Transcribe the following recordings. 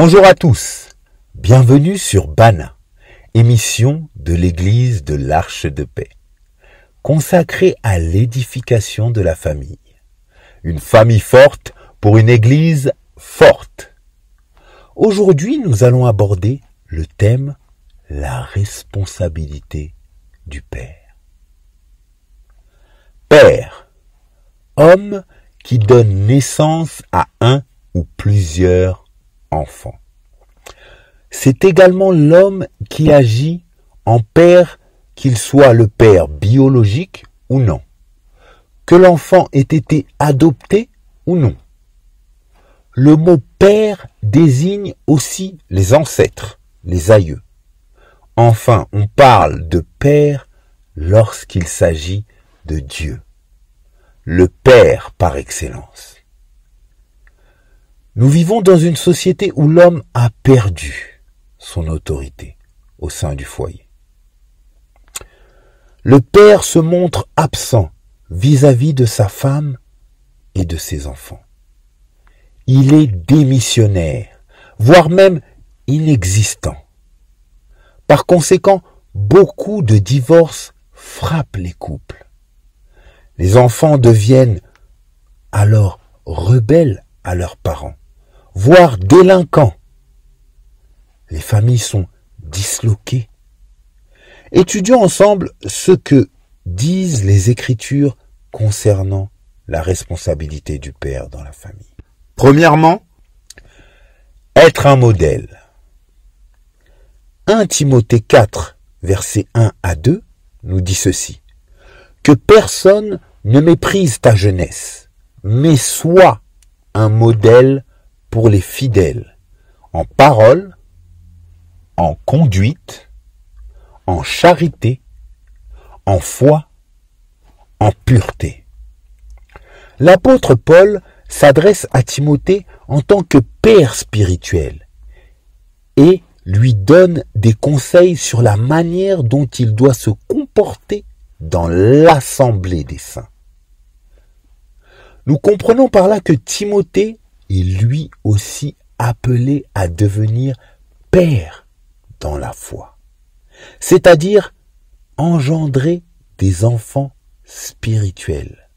Bonjour à tous, bienvenue sur Bana, émission de l'Église de l'Arche de Paix, consacrée à l'édification de la famille. Une famille forte pour une Église forte. Aujourd'hui, nous allons aborder le thème « La responsabilité du Père ». Père, homme qui donne naissance à un ou plusieurs enfants. C'est également l'homme qui agit en père, qu'il soit le père biologique ou non, que l'enfant ait été adopté ou non. Le mot père désigne aussi les ancêtres, les aïeux. Enfin, on parle de père lorsqu'il s'agit de Dieu, le Père par excellence. Nous vivons dans une société où l'homme a perdu son autorité au sein du foyer. Le père se montre absent vis-à-vis de sa femme et de ses enfants. Il est démissionnaire, voire même inexistant. Par conséquent, beaucoup de divorces frappent les couples. Les enfants deviennent alors rebelles à leurs parents, voire délinquants. Les familles sont disloquées. Étudions ensemble ce que disent les Écritures concernant la responsabilité du père dans la famille. Premièrement, être un modèle. 1 Timothée 4, versets 1 à 2, nous dit ceci. Que personne ne méprise ta jeunesse, mais sois un modèle pour les fidèles, en parole, en conduite, en charité, en foi, en pureté. L'apôtre Paul s'adresse à Timothée en tant que père spirituel et lui donne des conseils sur la manière dont il doit se comporter dans l'assemblée des saints. Nous comprenons par là que Timothée est lui aussi appelé à devenir père dans la foi, c'est-à-dire engendrer des enfants spirituels.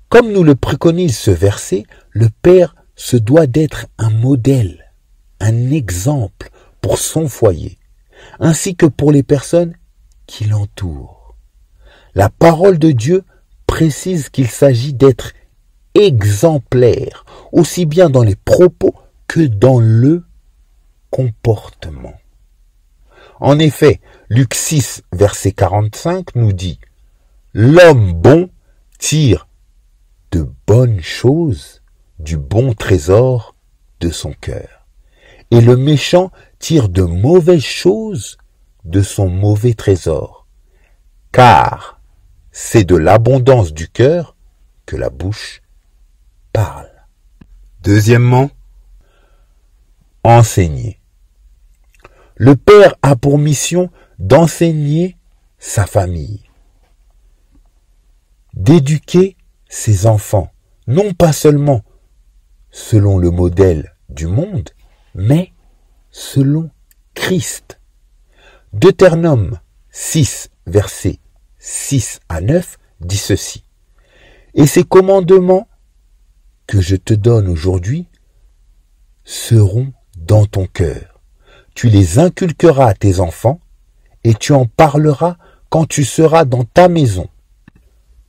Comme nous le préconise ce verset, le père se doit d'être un modèle, un exemple pour son foyer, ainsi que pour les personnes qui l'entourent. La parole de Dieu précise qu'il s'agit d'être exemplaire, aussi bien dans les propos que dans le comportement. En effet, Luc 6, verset 45 nous dit « L'homme bon tire de bonnes choses du bon trésor de son cœur, et le méchant tire de mauvaises choses de son mauvais trésor, car c'est de l'abondance du cœur que la bouche parle. » Deuxièmement, enseigner. Le père a pour mission d'enseigner sa famille, d'éduquer ses enfants, non pas seulement selon le modèle du monde, mais selon Christ. Deutéronome 6, versets 6 à 9 dit ceci. « Et ces commandements que je te donne aujourd'hui seront dans ton cœur. Tu les inculqueras à tes enfants et tu en parleras quand tu seras dans ta maison,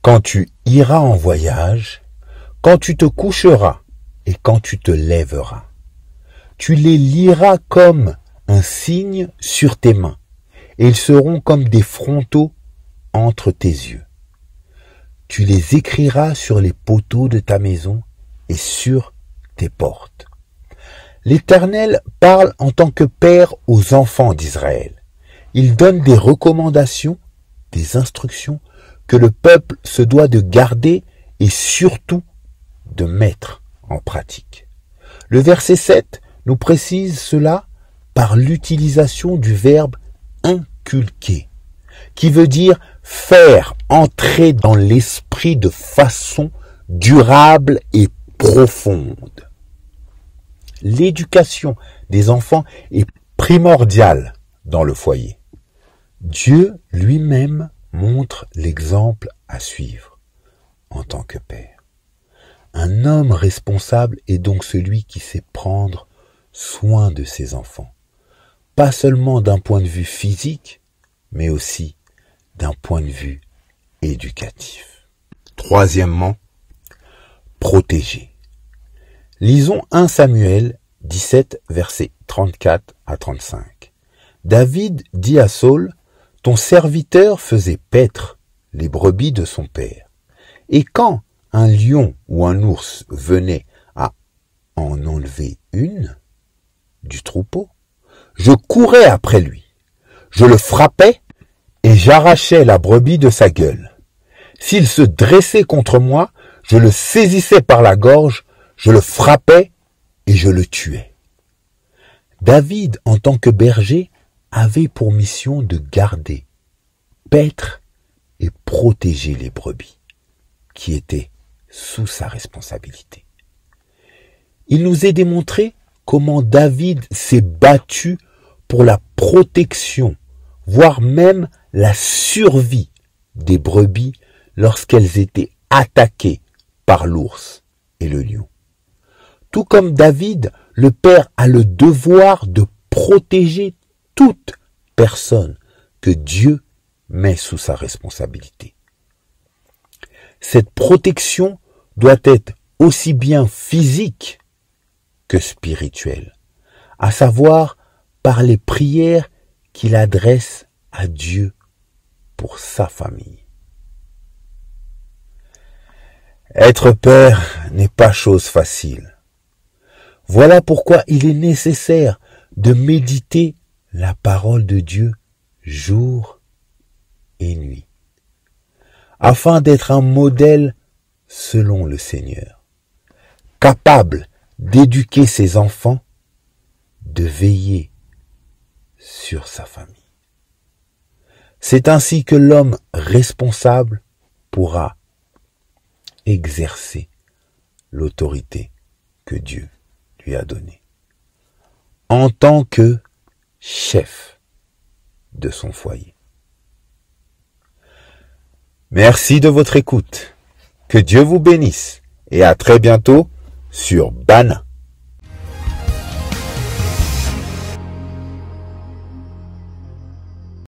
quand tu iras en voyage, quand tu te coucheras et quand tu te lèveras. Tu les liras comme un signe sur tes mains et ils seront comme des frontaux entre tes yeux. Tu les écriras sur les poteaux de ta maison et sur tes portes. » L'Éternel parle en tant que père aux enfants d'Israël. Il donne des recommandations, des instructions que le peuple se doit de garder et surtout de mettre en pratique. Le verset 7 nous précise cela par l'utilisation du verbe inculquer, qui veut dire faire entrer dans l'esprit de façon durable et profonde. l'éducation des enfants est primordiale dans le foyer. Dieu lui-même montre l'exemple à suivre en tant que père. Un homme responsable est donc celui qui sait prendre soin de ses enfants, pas seulement d'un point de vue physique, mais aussi d'un point de vue éducatif. Troisièmement, protéger. Lisons 1 Samuel 17, versets 34 à 35. David dit à Saul, « Ton serviteur faisait paître les brebis de son père. Et quand un lion ou un ours venait à en enlever une du troupeau, je courais après lui. Je le frappais et j'arrachais la brebis de sa gueule. S'il se dressait contre moi, je le saisissais par la gorge, je le frappais et je le tuais. » David, en tant que berger, avait pour mission de garder, paître et protéger les brebis, qui étaient sous sa responsabilité. Il nous est démontré comment David s'est battu pour la protection, voire même la survie des brebis lorsqu'elles étaient attaquées par l'ours et le lion. Tout comme David, le Père a le devoir de protéger toute personne que Dieu met sous sa responsabilité. Cette protection doit être aussi bien physique que spirituelle, à savoir par les prières qu'il adresse à Dieu pour sa famille. Être père n'est pas chose facile. Voilà pourquoi il est nécessaire de méditer la parole de Dieu jour et nuit, afin d'être un modèle selon le Seigneur, capable d'éduquer ses enfants, de veiller sur sa famille. C'est ainsi que l'homme responsable pourra exercer l'autorité que Dieu lui a donnée en tant que chef de son foyer. Merci de votre écoute. Que Dieu vous bénisse et à très bientôt sur Bana.